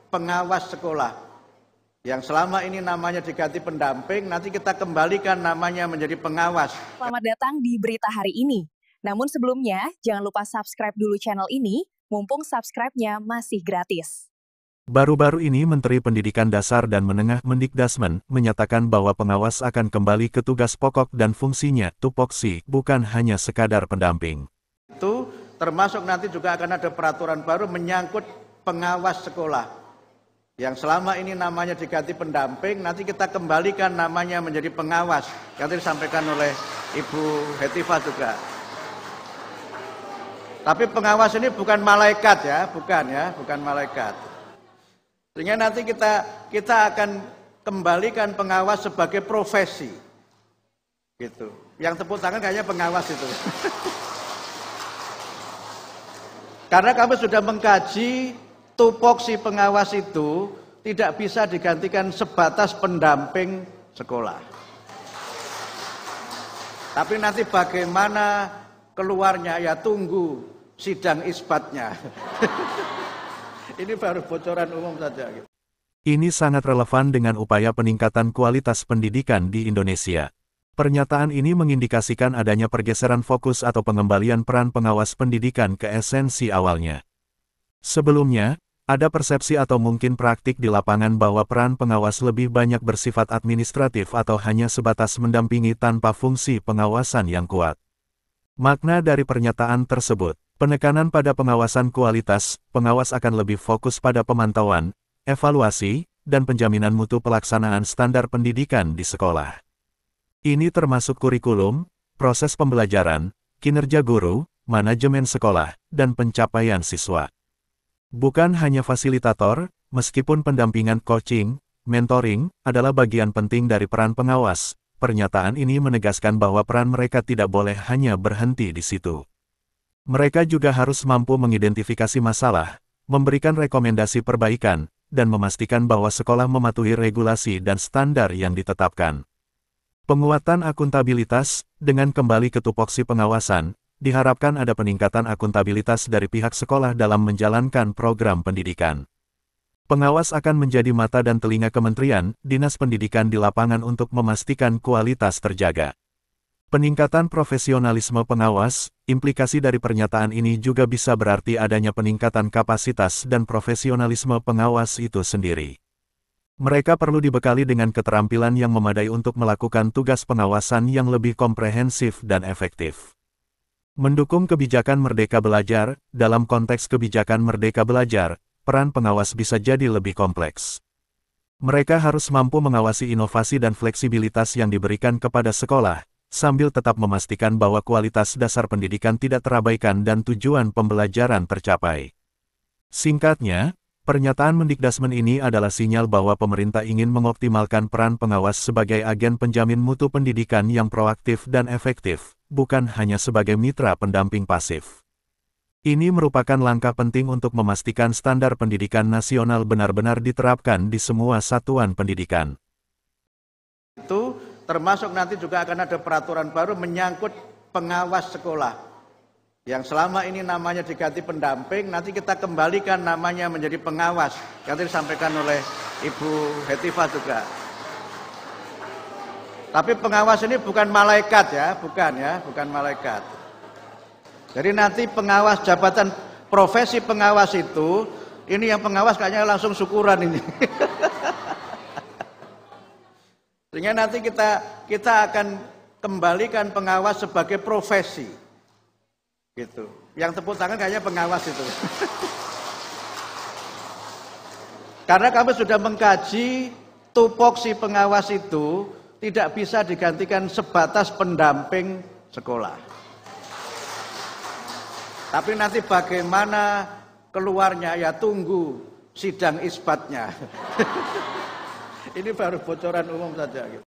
pengawas sekolah. Yang selama ini namanya diganti pendamping, nanti kita kembalikan namanya menjadi pengawas. Selamat datang di berita hari ini. Namun sebelumnya, jangan lupa subscribe dulu channel ini, mumpung subscribe-nya masih gratis. Baru-baru ini Menteri Pendidikan Dasar dan Menengah Mendikdasmen menyatakan bahwa pengawas akan kembali ke tugas pokok dan fungsinya, tupoksi, bukan hanya sekadar pendamping. Itu termasuk nanti juga akan ada peraturan baru menyangkut pengawas sekolah. Yang selama ini namanya diganti pendamping, nanti kita kembalikan namanya menjadi pengawas. Yang disampaikan oleh Ibu Hetifah juga. Tapi pengawas ini bukan malaikat ya, bukan malaikat. Sehingga nanti kita akan kembalikan pengawas sebagai profesi. Gitu. Yang tepuk tangan kayaknya pengawas itu. Karena kami sudah mengkaji tupoksi pengawas itu tidak bisa digantikan sebatas pendamping sekolah. Tapi nanti bagaimana keluarnya ya tunggu sidang isbatnya. Ini baru bocoran umum saja. Ini sangat relevan dengan upaya peningkatan kualitas pendidikan di Indonesia. Pernyataan ini mengindikasikan adanya pergeseran fokus atau pengembalian peran pengawas pendidikan ke esensi awalnya. Sebelumnya, ada persepsi atau mungkin praktik di lapangan bahwa peran pengawas lebih banyak bersifat administratif atau hanya sebatas mendampingi tanpa fungsi pengawasan yang kuat. Makna dari pernyataan tersebut, penekanan pada pengawasan kualitas, pengawas akan lebih fokus pada pemantauan, evaluasi, dan penjaminan mutu pelaksanaan standar pendidikan di sekolah. Ini termasuk kurikulum, proses pembelajaran, kinerja guru, manajemen sekolah, dan pencapaian siswa. Bukan hanya fasilitator, meskipun pendampingan coaching, mentoring, adalah bagian penting dari peran pengawas. Pernyataan ini menegaskan bahwa peran mereka tidak boleh hanya berhenti di situ. Mereka juga harus mampu mengidentifikasi masalah, memberikan rekomendasi perbaikan, dan memastikan bahwa sekolah mematuhi regulasi dan standar yang ditetapkan. Penguatan akuntabilitas, dengan kembali ke tupoksi pengawasan, diharapkan ada peningkatan akuntabilitas dari pihak sekolah dalam menjalankan program pendidikan. Pengawas akan menjadi mata dan telinga kementerian, dinas pendidikan di lapangan untuk memastikan kualitas terjaga. Peningkatan profesionalisme pengawas, implikasi dari pernyataan ini juga bisa berarti adanya peningkatan kapasitas dan profesionalisme pengawas itu sendiri. Mereka perlu dibekali dengan keterampilan yang memadai untuk melakukan tugas pengawasan yang lebih komprehensif dan efektif. Mendukung kebijakan Merdeka Belajar, dalam konteks kebijakan Merdeka Belajar, peran pengawas bisa jadi lebih kompleks. Mereka harus mampu mengawasi inovasi dan fleksibilitas yang diberikan kepada sekolah, sambil tetap memastikan bahwa kualitas dasar pendidikan tidak terabaikan dan tujuan pembelajaran tercapai. Singkatnya, pernyataan Mendikdasmen ini adalah sinyal bahwa pemerintah ingin mengoptimalkan peran pengawas sebagai agen penjamin mutu pendidikan yang proaktif dan efektif, bukan hanya sebagai mitra pendamping pasif. Ini merupakan langkah penting untuk memastikan standar pendidikan nasional benar-benar diterapkan di semua satuan pendidikan. Itu termasuk nanti juga akan ada peraturan baru menyangkut pengawas sekolah. Yang selama ini namanya diganti pendamping, nanti kita kembalikan namanya menjadi pengawas. Yang disampaikan oleh Ibu Hetifah juga. Tapi pengawas ini bukan malaikat ya, bukan malaikat. Jadi nanti pengawas jabatan profesi pengawas itu, ini yang pengawas kayaknya langsung syukuran ini. Sehingga nanti kita akan kembalikan pengawas sebagai profesi. Gitu. Yang tepuk tangan kayaknya pengawas itu. Karena kami sudah mengkaji tupoksi pengawas itu tidak bisa digantikan sebatas pendamping sekolah. Tapi nanti bagaimana keluarnya ya tunggu sidang isbatnya. Ini baru bocoran umum saja.